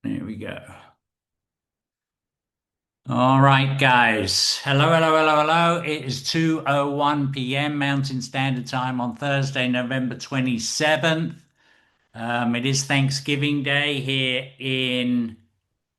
There we go. All right, guys. Hello, hello, hello, hello. It is 2:01 p.m. Mountain Standard Time on Thursday, November 27th. It is Thanksgiving Day here in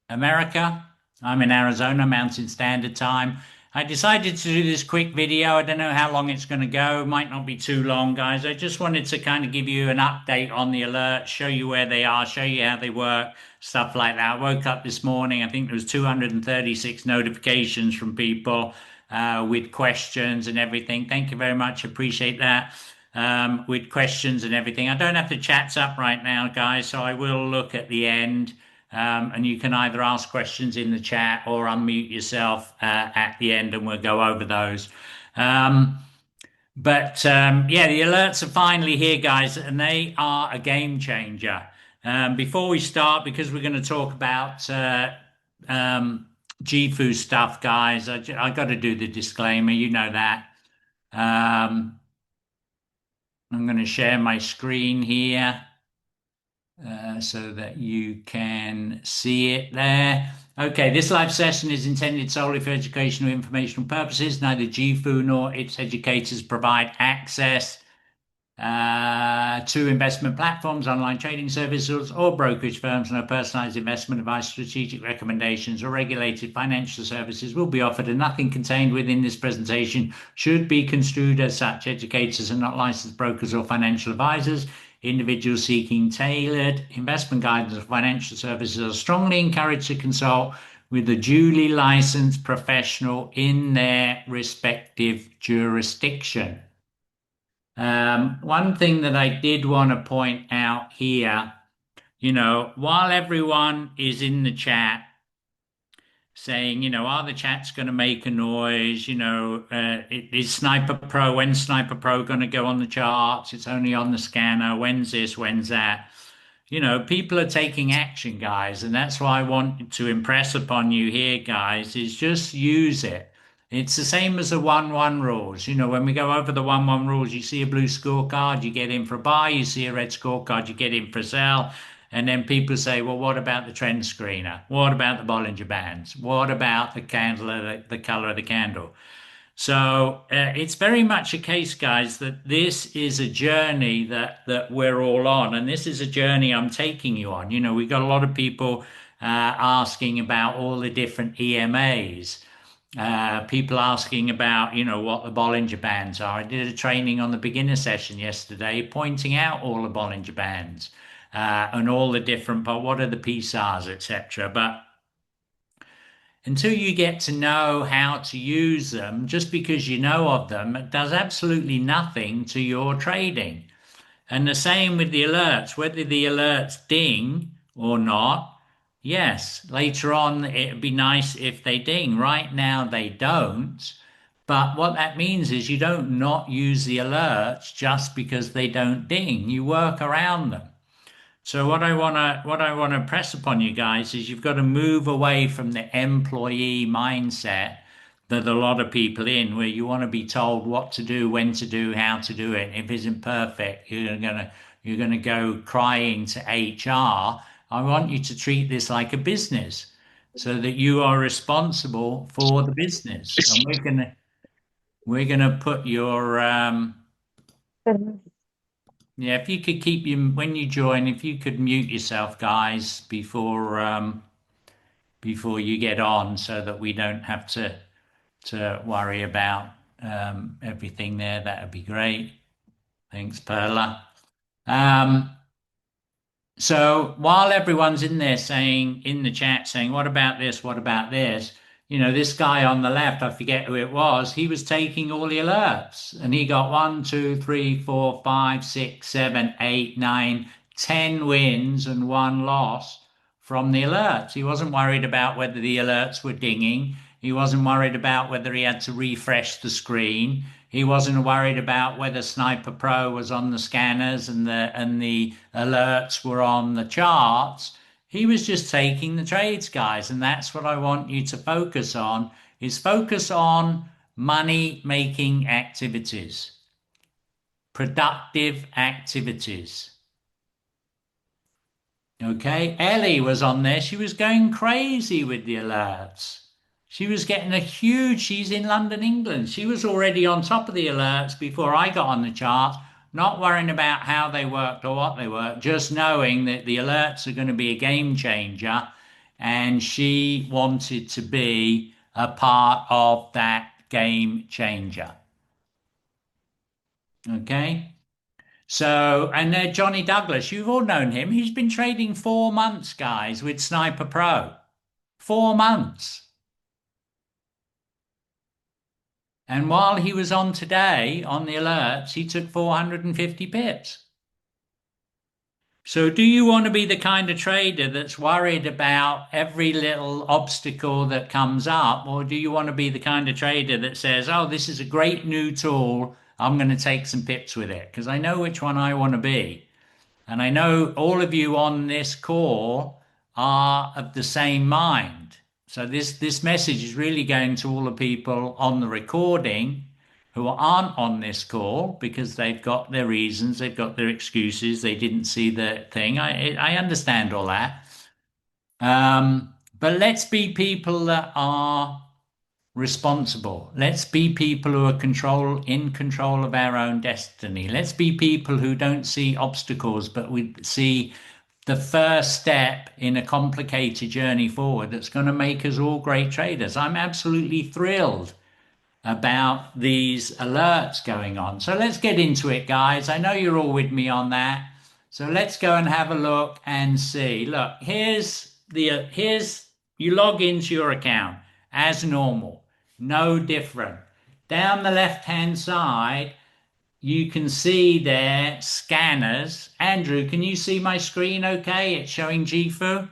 America. I'm in Arizona, Mountain Standard Time. I decided to do this quick video. I don't know how long it's going to go. Might not be too long, guys. I just wanted to kind of give you an update on the alerts, show you where they are, show you how they work, stuff like that. I woke up this morning. I think there was 236 notifications from people with questions and everything. Thank you very much. Appreciate that. With questions and everything. I don't have the chats up right now, guys, so I will look at the end. And you can either ask questions in the chat or unmute yourself at the end, and we'll go over those. Um, yeah, the alerts are finally here, guys, and they are a game changer. Before we start, because we're going to talk about GFU stuff, guys, I got to do the disclaimer. You know that. Um, I'm going to share my screen here. So that you can see it there. Okay, this live session is intended solely for educational informational purposes. Neither GFU nor its educators provide access to investment platforms, online trading services, or brokerage firms. No personalized investment advice, strategic recommendations, or regulated financial services will be offered, and nothing contained within this presentation should be construed as such. Educators are not licensed brokers or financial advisors. Individuals seeking tailored investment guidance or financial services are strongly encouraged to consult with a duly licensed professional in their respective jurisdiction. One thing that I did want to point out here, while everyone is in the chat saying, are the chats going to make a noise? Is Sniper Pro, when's Sniper Pro going to go on the charts? It's only on the scanner. When's this? When's that? People are taking action, guys, and that's why I want to impress upon you here, guys, is just use it. It's the same as the 1-1 rules. When we go over the 1-1 rules, you see a blue scorecard, you get in for a buy, you see a red scorecard, you get in for a sell. And then people say, well, what about the trend screener? What about the Bollinger Bands? What about the candle, the color of the candle? So it's very much a case, guys, that this is a journey that we're all on, and this is a journey I'm taking you on. We've got a lot of people asking about all the different EMAs. People asking about, what the Bollinger Bands are. I did a training on the beginner session yesterday, pointing out all the Bollinger Bands and all the different, but what are the PSARs, etc. But until you get to know how to use them, just because you know of them, it does absolutely nothing to your trading. And the same with the alerts, whether the alerts ding or not. Yes, later on, it'd be nice if they ding. Right now, they don't. But what that means is you don't not use the alerts just because they don't ding. You work around them. So what I wanna press upon you guys is you've got to move away from the employee mindset that a lot of people in, where you want to be told what to do, when to do, how to do it. If it isn't perfect, you're gonna go crying to HR. I want you to treat this like a business, so that you are responsible for the business. And we're gonna put your yeah, if you could keep you when you join, if you could mute yourself, guys, before you get on, so that we don't have to worry about everything there, that would be great. Thanks, Perla. Um, so while everyone's in there saying in the chat saying, what about this? What about this? This guy on the left, I forget who it was, he was taking all the alerts, and he got 1, 2, 3, 4, 5, 6, 7, 8, 9, 10 wins and 1 loss from the alerts. He wasn't worried about whether the alerts were dinging. He wasn't worried about whether he had to refresh the screen. He wasn't worried about whether Sniper Pro was on the scanners and the alerts were on the charts. He was just taking the trades, guys, and that's what I want you to focus on, is focus on money making activities, productive activities. Okay, Ellie was on there. She was going crazy with the alerts. She was getting a huge, she's in London, England. She was already on top of the alerts before I got on the chart, not worrying about how they worked or what they worked, just knowing that the alerts are going to be a game changer. And she wanted to be a part of that game changer. Okay. So, and Johnny Douglas, you've all known him. He's been trading 4 months, guys, with Sniper Pro. 4 months. And while he was on today on the alerts, he took 450 pips. So, do you want to be the kind of trader that's worried about every little obstacle that comes up? Or do you want to be the kind of trader that says, oh, this is a great new tool. I'm going to take some pips with it? Because I know which one I want to be. And I know all of you on this call are of the same mind. So this message is really going to all the people on the recording who aren't on this call because they've got their reasons, they've got their excuses, they didn't see the thing. I understand all that. But let's be people that are responsible. Let's be people who are in control of our own destiny. Let's be people who don't see obstacles, but we see the first step in a complicated journey forward that's going to make us all great traders. I'm absolutely thrilled about these alerts going on. So let's get into it, guys. I know you're all with me on that. So let's go and have a look and see. Look, here's you log into your account as normal, no different. Down the left-hand side, you can see there scanners. Andrew, can you see my screen okay? It's showing GFU.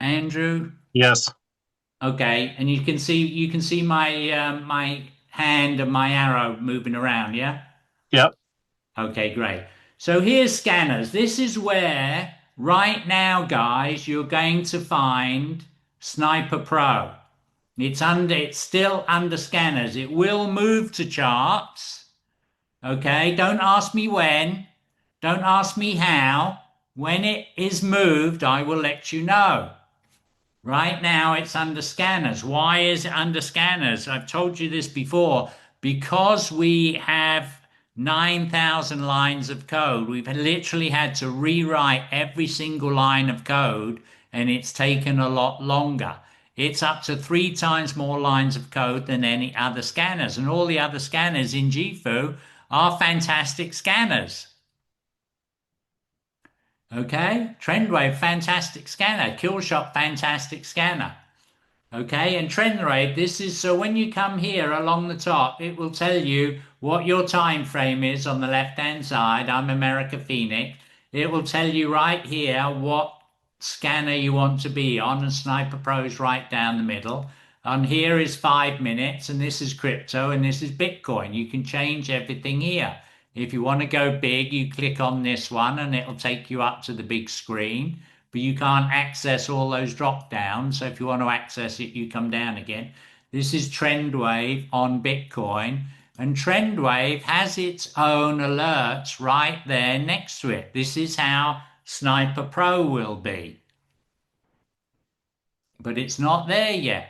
Andrew? Yes. Okay, and you can see my hand and my arrow moving around, yeah? Yep. Okay, great. So here's scanners. This is where right now, guys, you're going to find Sniper Pro. It's still under scanners. It will move to charts. Okay, don't ask me when, don't ask me how. When it is moved, I will let you know. Right now, it's under scanners. Why is it under scanners? I've told you this before. Because we have 9,000 lines of code, we've literally had to rewrite every single line of code, and it's taken a lot longer. It's up to 3 times more lines of code than any other scanners, and all the other scanners in GFU are fantastic scanners. Okay, Trendwave, fantastic scanner. Killshot, fantastic scanner. Okay, and trend rate, this is so when you come here along the top, it will tell you what your time frame is on the left hand side. I'm America Phoenix. It will tell you right here what scanner you want to be on, and Sniper Pro's right down the middle. On here is 5 minutes, and this is crypto, and this is Bitcoin. You can change everything here. If you want to go big, you click on this one, and it'll take you up to the big screen, but you can't access all those drop downs. So if you want to access it, you come down again. This is Trendwave on Bitcoin, and Trendwave has its own alerts right there next to it. This is how Sniper Pro will be, but it's not there yet.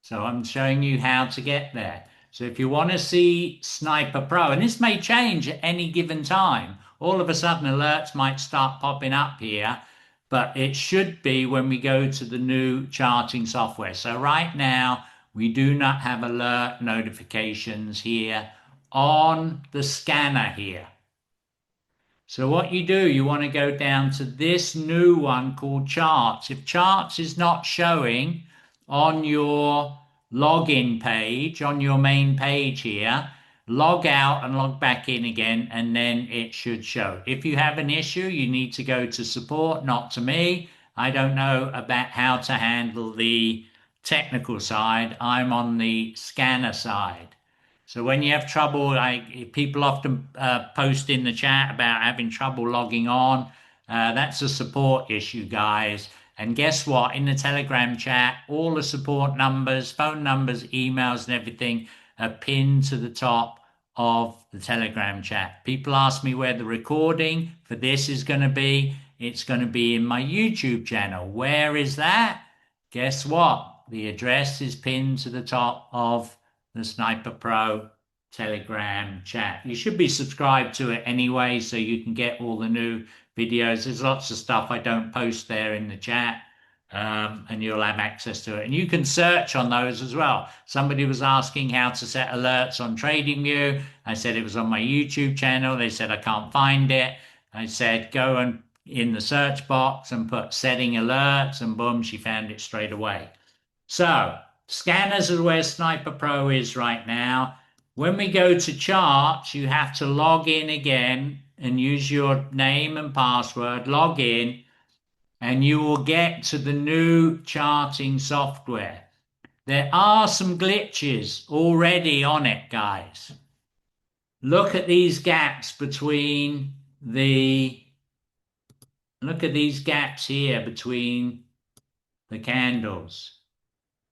So I'm showing you how to get there. So if you want to see Sniper Pro, and this may change at any given time, all of a sudden alerts might start popping up here, but it should be when we go to the new charting software. So right now, we do not have alert notifications here on the scanner here. So what you do, you want to go down to this new one called charts. If charts is not showing on your login page, on your main page here, log out and log back in again, and then it should show. If you have an issue, you need to go to support, not to me. I don't know about how to handle the technical side. I'm on the scanner side. So when you have trouble, people often post in the chat about having trouble logging on. That's a support issue, guys. And guess what? In the Telegram chat, all the support numbers, phone numbers, emails, and everything are pinned to the top of the Telegram chat. People ask me where the recording for this is going to be. It's going to be in my YouTube channel. Where is that? Guess what? The address is pinned to the top of the Sniper Pro Telegram chat. You should be subscribed to it anyway, so you can get all the new videos. There's lots of stuff I don't post there in the chat. And you'll have access to it. And you can search on those as well. Somebody was asking how to set alerts on TradingView. I said it was on my YouTube channel. They said I can't find it. I said go and in the search box and put setting alerts, and boom, she found it straight away. So scanners are where Sniper Pro is right now. When we go to charts, you have to log in again and use your name and password, log in, and you will get to the new charting software. There are some glitches already on it, guys. Look at these gaps between look at these gaps here between the candles.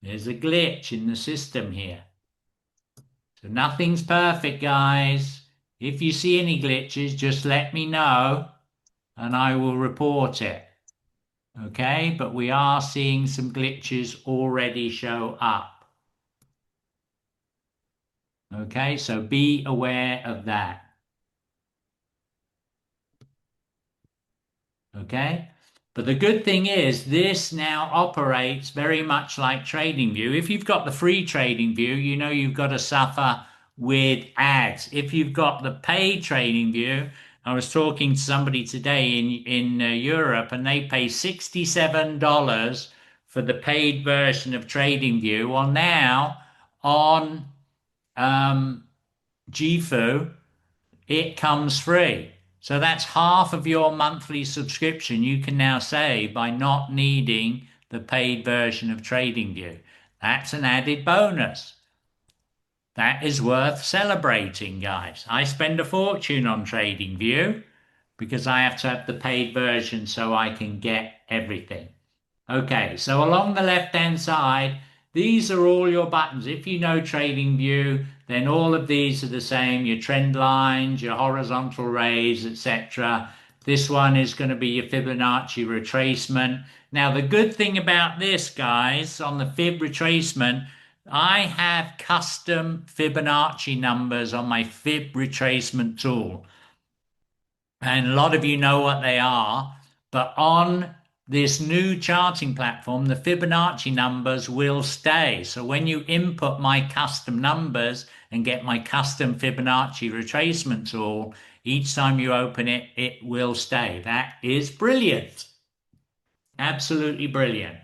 There's a glitch in the system here. So nothing's perfect, guys. If you see any glitches, just let me know and I will report it. Okay, but we are seeing some glitches already show up. Okay, so be aware of that. Okay, but the good thing is this now operates very much like TradingView. If you've got the free TradingView, you know you've got to suffer with ads. If you've got the paid TradingView, I was talking to somebody today in Europe, and they pay $67 for the paid version of TradingView. Well, now on GFU, it comes free. So that's half of your monthly subscription you can now save by not needing the paid version of TradingView. That's an added bonus. That is worth celebrating, guys. I spend a fortune on TradingView because I have to have the paid version so I can get everything. Okay, so along the left-hand side, these are all your buttons. If you know TradingView, then all of these are the same. Your trend lines, your horizontal rays, etc. This one is going to be your Fibonacci retracement. Now, the good thing about this, guys, on the Fib retracement, I have custom Fibonacci numbers on my Fib retracement tool. And a lot of you know what they are, but on this new charting platform, the Fibonacci numbers will stay. So when you input my custom numbers and get my custom Fibonacci retracement tool, each time you open it, it will stay. That is brilliant. Absolutely brilliant.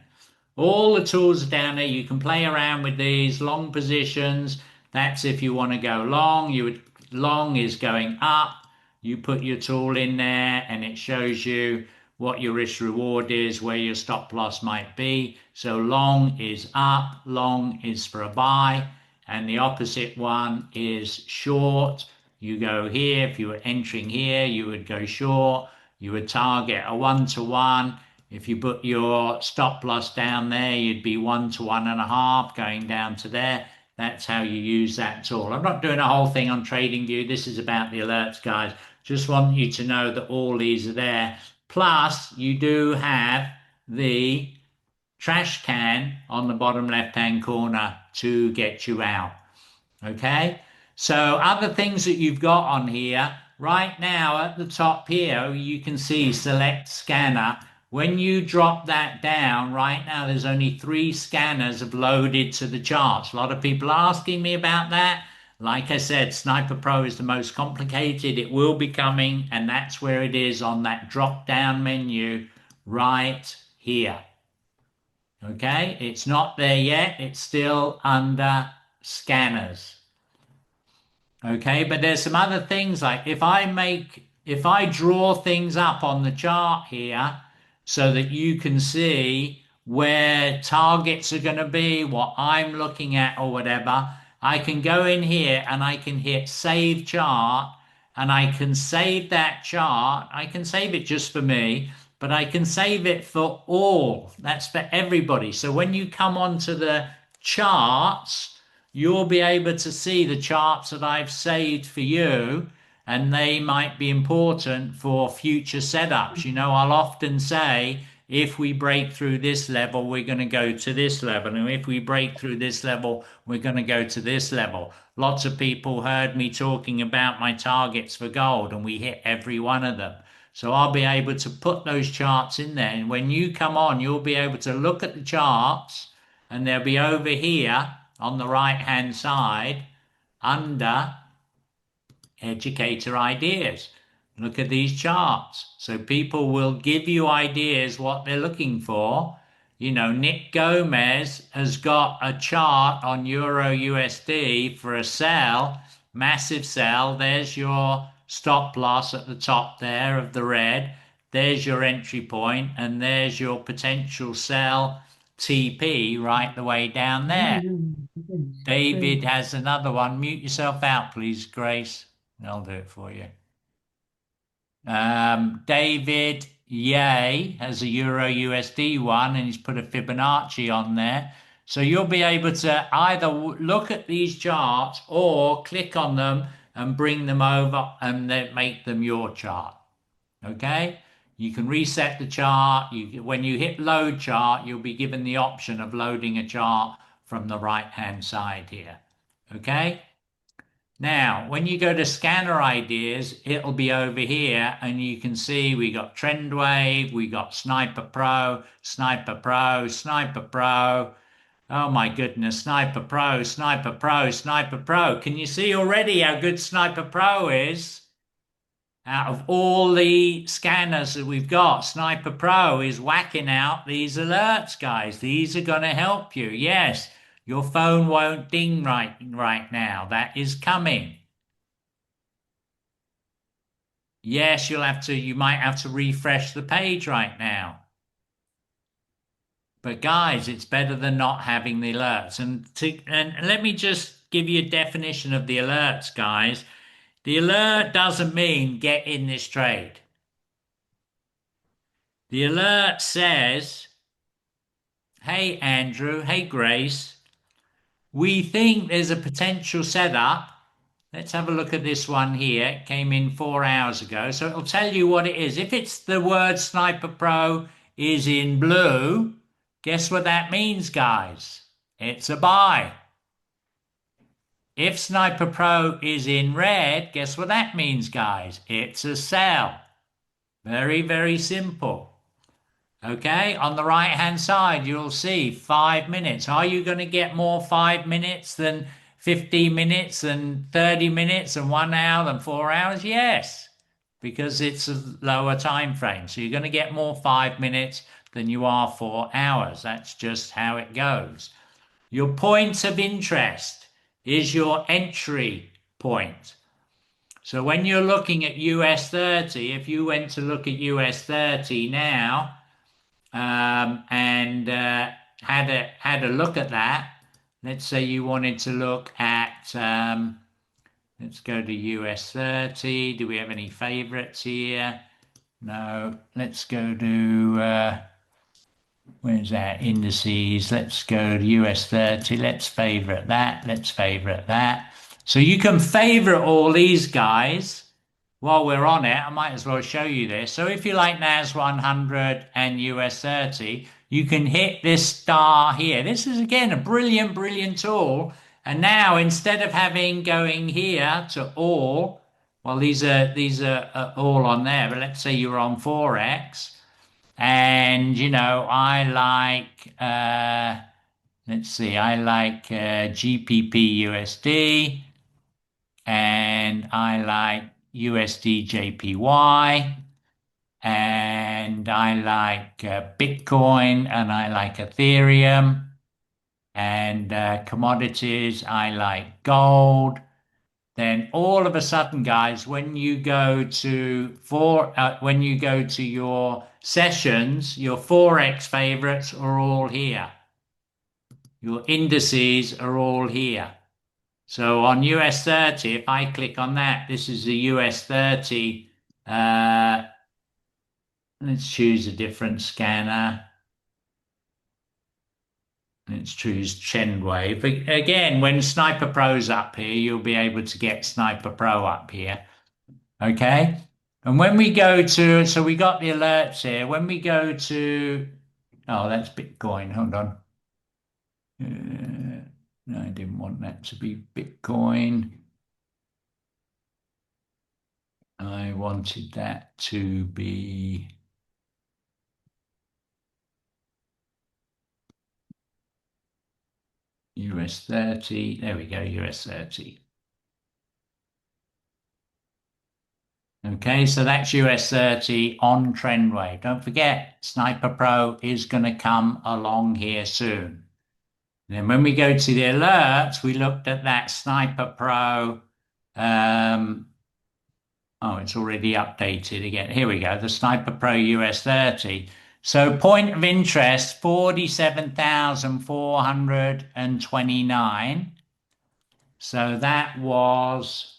All the tools are down there. You can play around with these long positions. That's if you want to go long. Long is going up. You put your tool in there and it shows you what your risk reward is, where your stop loss might be. So long is up, long is for a buy, and the opposite one is short. You go here. If you were entering here, you would go short. You would target a 1-to-1. If you put your stop loss down there, you'd be 1 to 1.5 going down to there. That's how you use that tool. I'm not doing a whole thing on TradingView. This is about the alerts, guys. Just want you to know that all these are there. Plus, you do have the trash can on the bottom left-hand corner to get you out. Okay? So other things that you've got on here, right now at the top here, you can see select scanner. When you drop that down, right now there's only 3 scanners have loaded to the charts. A lot of people are asking me about that. Like I said, Sniper Pro is the most complicated. It will be coming, and that's where it is on that drop-down menu right here. Okay, it's not there yet. It's still under scanners. Okay, but there's some other things like if I draw things up on the chart here so that you can see where targets are going to be, what I'm looking at or whatever, I can go in here and I can hit save chart and I can save that chart. I can save it just for me, but I can save it for all. That's for everybody. So when you come onto the charts, you'll be able to see the charts that I've saved for you, and they might be important for future setups. I'll often say, if we break through this level, we're going to go to this level. And if we break through this level, we're going to go to this level. Lots of people heard me talking about my targets for gold, and we hit every one of them. So I'll be able to put those charts in there. And when you come on, you'll be able to look at the charts, and they'll be over here on the right hand side under Educator ideas. Look at these charts. So people will give you ideas what they're looking for. Nick Gomez has got a chart on Euro USD for a sell, massive sell. There's your stop loss at the top there of the red. There's your entry point, and there's your potential sell TP right the way down there. David has another one. Mute yourself out, please, Grace. I'll do it for you. David Yay has a Euro USD one, and he's put a Fibonacci on there. So you'll be able to either look at these charts or click on them and bring them over and then make them your chart. Okay? You can reset the chart. When you hit load chart, you'll be given the option of loading a chart from the right-hand side here. Okay? Now, when you go to scanner ideas, it'll be over here, and you can see we got Trend Wave, we got Sniper Pro, Sniper Pro, Sniper Pro. Oh my goodness, Sniper Pro, Sniper Pro, Sniper Pro. Can you see already how good Sniper Pro is? Out of all the scanners that we've got, Sniper Pro is whacking out these alerts, guys. These are going to help you. Yes, your phone won't ding right now. That is coming. Yes, you might have to refresh the page right now. But guys, it's better than not having the alerts. And let me just give you a definition of the alerts, guys. The alert doesn't mean get in this trade. The alert says, hey, Andrew, hey, Grace, we think there's a potential setup. Let's have a look at this one here. It came in 4 hours ago. So it'll tell you what it is. If it's the word Sniper Pro is in blue, guess what that means, guys? It's a buy. If Sniper Pro is in red, guess what that means, guys? It's a sell. Very, very simple. Okay, on the right hand side, you'll see 5 minutes. Are you going to get more 5 minutes than 15 minutes and 30 minutes and 1 hour than 4 hours? Yes, because it's a lower time frame. So you're going to get more 5 minutes than you are 4 hours. That's just how it goes. Your point of interest is your entry point. So when you're looking at US 30, if you went to look at US 30 now, and had a look at that. Let's say you wanted to look at, let's go to US 30. Do we have any favorites here? No. Let's go to, where's that? Indices. Let's go to US 30. Let's favorite that. Let's favorite that. So you can favorite all these guys. While we're on it, I might as well show you this. So if you like NAS 100 and US 30, you can hit this star here. This is, again, a brilliant, brilliant tool. And now, instead of going here to all, well, these are all on there, but let's say you're on Forex. And, I like, let's see, I like GPP USD, and I like USD JPY, and I like Bitcoin, and I like Ethereum, and commodities, I like gold. Then all of a sudden, guys, when you go to your sessions, your Forex favorites are all here. Your indices are all here. So on US 30, if I click on that, this is the US 30. Let's choose a different scanner. Let's choose trend wave. Again, when Sniper Pro's up here, you'll be able to get Sniper Pro up here. Okay. And when we go to, so we got the alerts here. When we go to, oh, that's Bitcoin. Hold on. No, I didn't want that to be Bitcoin. I wanted that to be US 30. There we go, US 30. Okay, so that's US 30 on trend wave. Don't forget, Sniper Pro is going to come along here soon. Then when we go to the alerts, we looked at that Sniper Pro. Oh, it's already updated again. Here we go, the Sniper Pro US 30. So point of interest, 47,429. So that was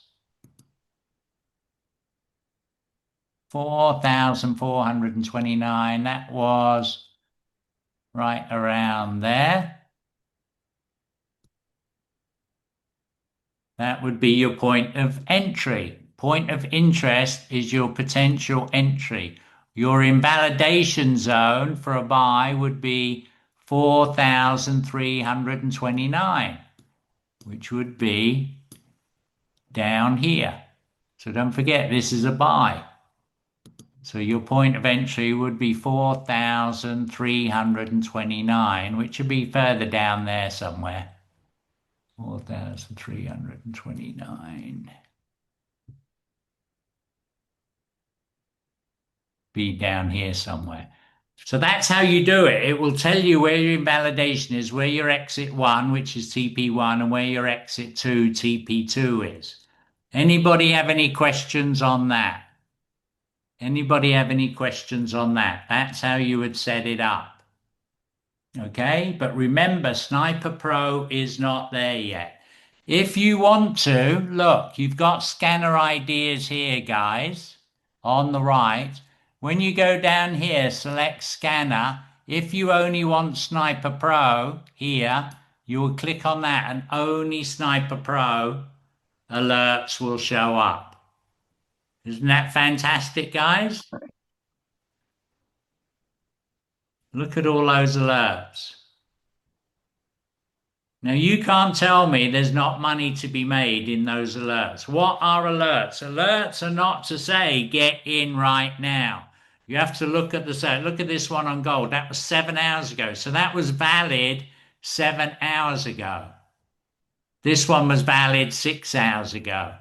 4,429. That was right around there. That would be your point of entry. Point of interest is your potential entry. Your invalidation zone for a buy would be 4,329, which would be down here. So don't forget, this is a buy. So your point of entry would be 4,329, which would be further down there somewhere. 4,329. Be down here somewhere. So that's how you do it. It will tell you where your invalidation is, where your exit 1, which is TP1, and where your exit 2, TP2 is. Anybody have any questions on that? Anybody have any questions on that? That's how you would set it up. Okay, but remember, Sniper Pro is not there yet. If you want to, look, you've got scanner ideas here, guys, on the right. When you go down here, select scanner. If you only want Sniper Pro here, you will click on that and only Sniper Pro alerts will show up. Isn't that fantastic, guys? Look at all those alerts. Now, you can't tell me there's not money to be made in those alerts. What are alerts? Alerts are not to say, get in right now. You have to look at look at this one on gold. That was 7 hours ago. So that was valid 7 hours ago. This one was valid 6 hours ago.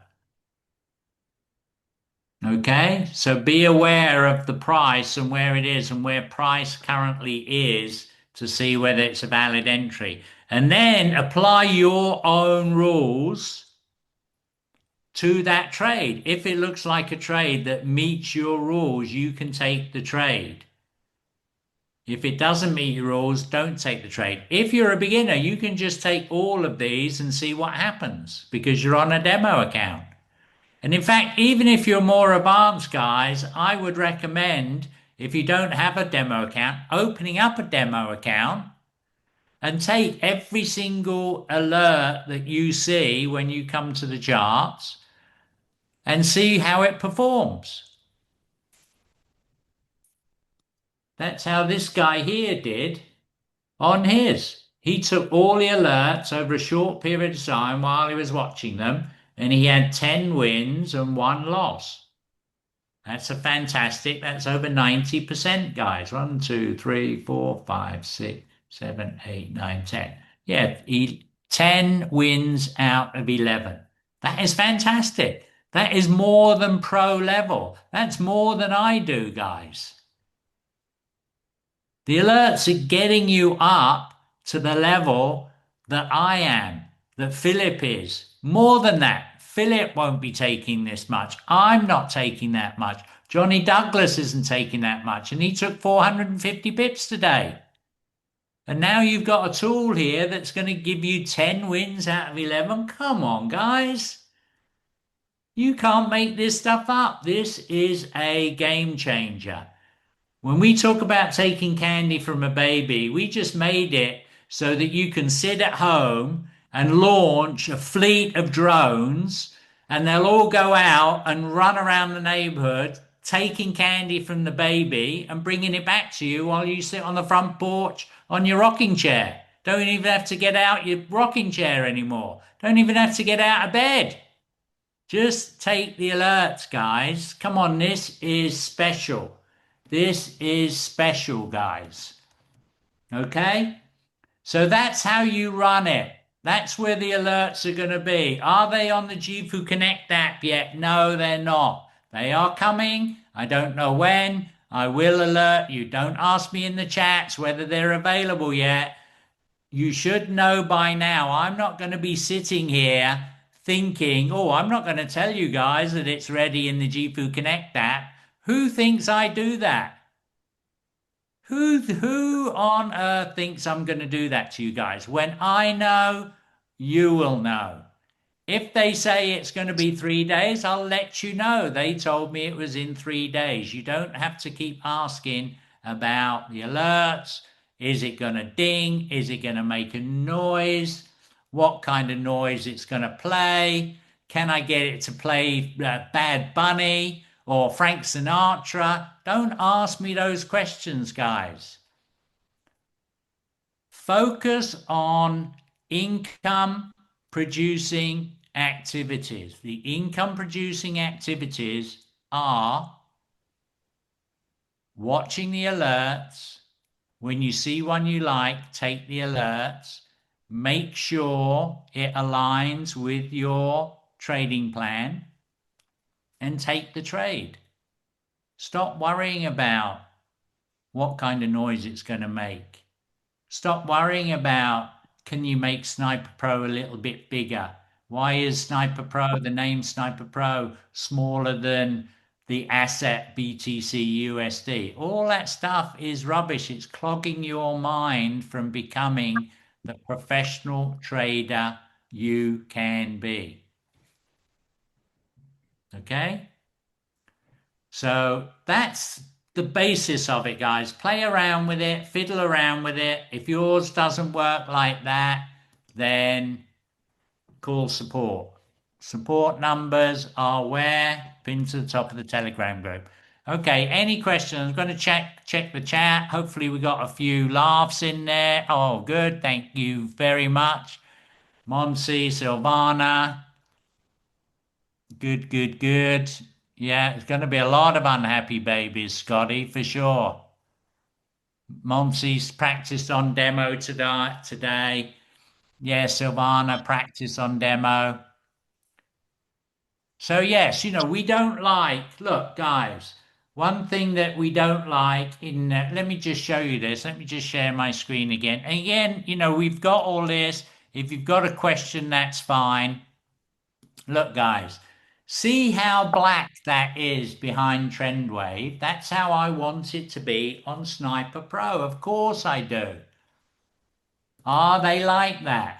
Okay, so be aware of the price and where it is and where price currently is to see whether it's a valid entry. And then apply your own rules to that trade. If it looks like a trade that meets your rules, you can take the trade. If it doesn't meet your rules, don't take the trade. If you're a beginner, you can just take all of these and see what happens because you're on a demo account. And in fact, even if you're more advanced, guys, I would recommend, if you don't have a demo account, opening up a demo account and take every single alert that you see when you come to the charts and see how it performs. That's how this guy here did on his. He took all the alerts over a short period of time while he was watching them, and he had 10 wins and 1 loss. That's a fantastic, that's over 90%, guys. 1, 2, 3, 4, 5, 6, 7, 8, 9, 10. Yeah, 10 wins out of 11. That is fantastic. That is more than pro level. That's more than I do, guys. The alerts are getting you up to the level that I am, that Philip is. More than that, Philip won't be taking this much. I'm not taking that much. Johnny Douglas isn't taking that much, and he took 450 pips today. And now you've got a tool here that's going to give you 10 wins out of 11. Come on, guys. You can't make this stuff up. This is a game changer. When we talk about taking candy from a baby, we just made it so that you can sit at home and launch a fleet of drones and they'll all go out and run around the neighborhood taking candy from the baby and bringing it back to you while you sit on the front porch on your rocking chair. Don't even have to get out your rocking chair anymore. Don't even have to get out of bed. Just take the alerts, guys. Come on, this is special. This is special, guys. Okay? So that's how you run it. That's where the alerts are going to be. Are they on the GFU Connect app yet? No, they're not. They are coming. I don't know when. I will alert you. Don't ask me in the chats whether they're available yet. You should know by now. I'm not going to be sitting here thinking, oh, I'm not going to tell you guys that it's ready in the GFU Connect app. Who thinks I do that? Who on earth thinks I'm going to do that to you guys? When I know, you will know. If they say it's going to be 3 days, I'll let you know. They told me it was in 3 days. You don't have to keep asking about the alerts. Is it going to ding? Is it going to make a noise? What kind of noise it's going to play? Can I get it to play Bad Bunny or Frank Sinatra? Don't ask me those questions, guys. Focus on income producing activities. The income producing activities are watching the alerts. When you see one you like, take the alerts. Make sure it aligns with your trading plan and take the trade. Stop worrying about what kind of noise it's going to make. Stop worrying about, can you make Sniper Pro a little bit bigger? Why is Sniper Pro, the name Sniper Pro, smaller than the asset BTC USD? All that stuff is rubbish. It's clogging your mind from becoming the professional trader you can be. Okay? So that's the basis of it, guys. Play around with it, fiddle around with it. If yours doesn't work like that, then call support. Support numbers are where? Pinned to the top of the Telegram group. Okay, any questions? I'm going to check the chat. Hopefully we got a few laughs in there. Oh, good. Thank you very much. Monsi, Silvana. Good, good, good. Yeah, it's going to be a lot of unhappy babies, Scotty, for sure. Monsi's practiced on demo today. Yeah, Silvana practiced on demo. So yes, we don't like, look, guys, one thing that we don't like let me just show you this. Let me just share my screen again. And again, we've got all this. If you've got a question, that's fine. Look, guys, see how black that is behind Trend Wave? That's how I want it to be on Sniper Pro. Of course I do. Are they like that?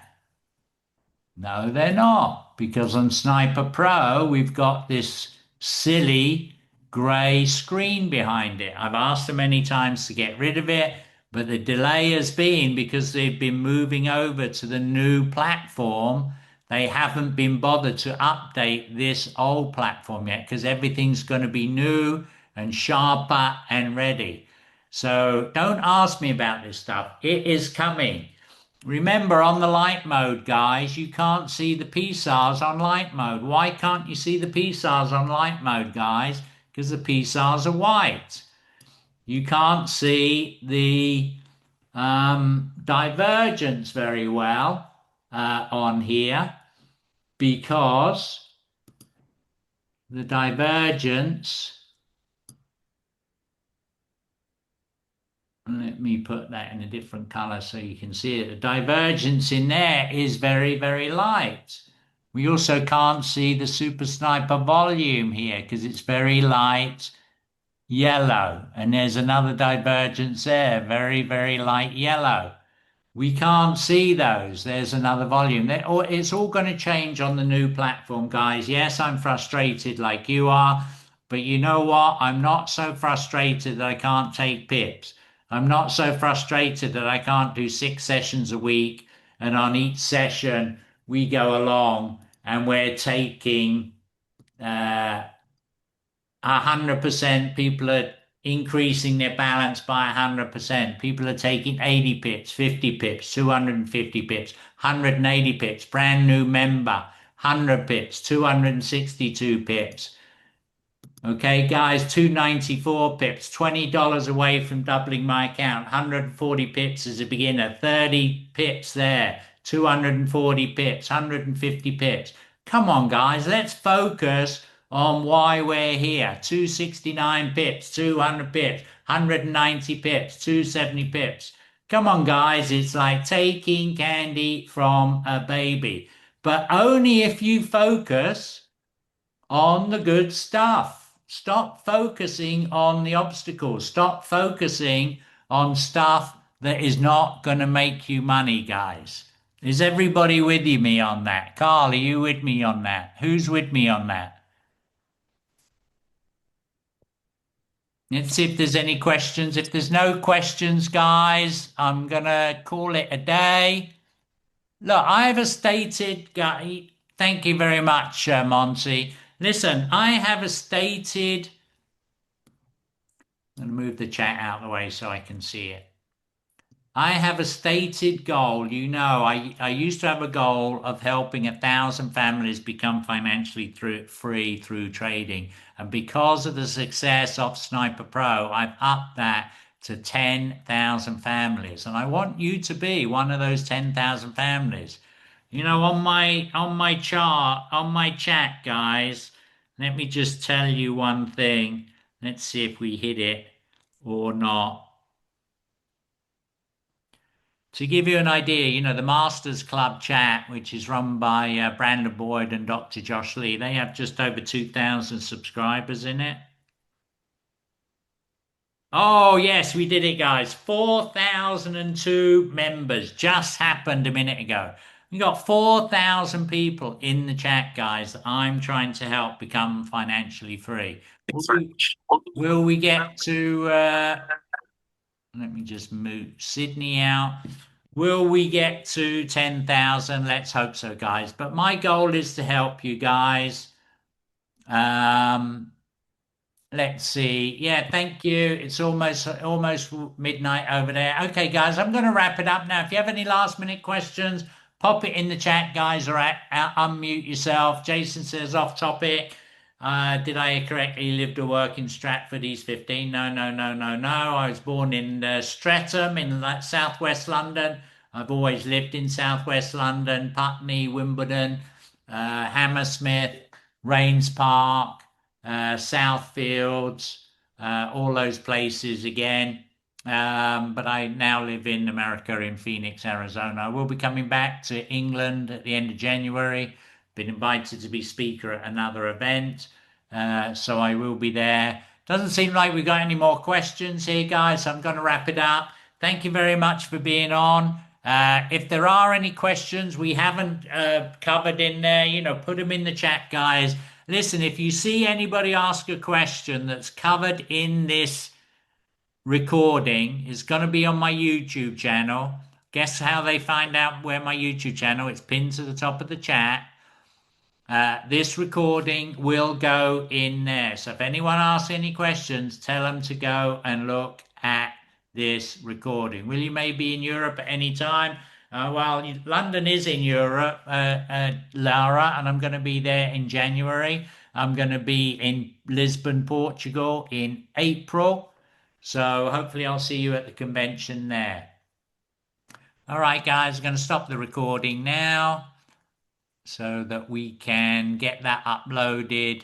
No, they're not, because on Sniper Pro, we've got this silly grey screen behind it. I've asked them many times to get rid of it, but the delay has been because they've been moving over to the new platform. They haven't been bothered to update this old platform yet because everything's going to be new and sharper and ready. So don't ask me about this stuff. It is coming. Remember, on the light mode, guys, you can't see the PSARs on light mode. Why can't you see the PSARs on light mode, guys? Because the PSARs are white. You can't see the divergence very well on here because the divergence, let me put that in a different color so you can see it. The divergence in there is very, very light. We also can't see the Super Sniper volume here because it's very light yellow. And there's another divergence there, very, very light yellow. We can't see those. There's another volume. It's all going to change on the new platform, guys. Yes, I'm frustrated like you are. But you know what? I'm not so frustrated that I can't take pips. I'm not so frustrated that I can't do 6 sessions a week. And on each session, we go along and we're taking 100%. People are increasing their balance by 100%. People are taking 80 pips, 50 pips, 250 pips, 180 pips, brand new member, 100 pips, 262 pips. Okay, guys, 294 pips, $20 away from doubling my account, 140 pips as a beginner, 30 pips there, 240 pips, 150 pips. Come on, guys, let's focus on why we're here. 269 pips, 200 pips, 190 pips, 270 pips. Come on, guys, it's like taking candy from a baby, but only if you focus on the good stuff. Stop focusing on the obstacles. Stop focusing on stuff that is not going to make you money, guys. Is everybody with me on that? Carl, are you with me on that? Who's with me on that? Let's see if there's any questions. If there's no questions, guys, I'm going to call it a day. Look, I have a stated, thank you very much, Monty. Listen, I have a stated, I'm going to move the chat out of the way so I can see it. I have a stated goal. I used to have a goal of helping 1,000 families become financially free through trading. And because of the success of Sniper Pro, I've upped that to 10,000 families. And I want you to be one of those 10,000 families. On my chart, on my chat, guys, let me just tell you one thing. Let's see if we hit it or not. To give you an idea, the Masters Club chat, which is run by Brandon Boyd and Dr. Josh Lee, they have just over 2,000 subscribers in it. Oh, yes, we did it, guys. 4,002 members just happened a minute ago. We got 4,000 people in the chat, guys, that I'm trying to help become financially free. Will we get to, let me just move Sydney out. Will we get to 10,000? Let's hope so, guys. But my goal is to help you guys. Um, let's see. Yeah, thank you. It's almost midnight over there. Okay, guys, I'm going to wrap it up now. If you have any last minute questions, pop it in the chat, guys, or unmute yourself. Jason says off topic. Did I correctly live to work in Stratford? He's 15. No, no, no, no, no. I was born in Streatham in southwest London. I've always lived in southwest London, Putney, Wimbledon, Hammersmith, Rains Park, Southfields, all those places again. But I now live in America in Phoenix, Arizona. I will be coming back to England at the end of January. Been invited to be speaker at another event, so I will be there. Doesn't seem like we've got any more questions here, guys. So I'm going to wrap it up. Thank you very much for being on. If there are any questions we haven't covered in there, put them in the chat, guys. Listen, if you see anybody ask a question that's covered in this recording, it's going to be on my YouTube channel. Guess how they find out where my YouTube channel? It's pinned to the top of the chat. This recording will go in there. So if anyone asks any questions, tell them to go and look at this recording. Will you maybe in Europe at any time? Well, London is in Europe, Lara, and I'm going to be there in January. I'm going to be in Lisbon, Portugal in April. So hopefully I'll see you at the convention there. All right, guys, I'm going to stop the recording now so that we can get that uploaded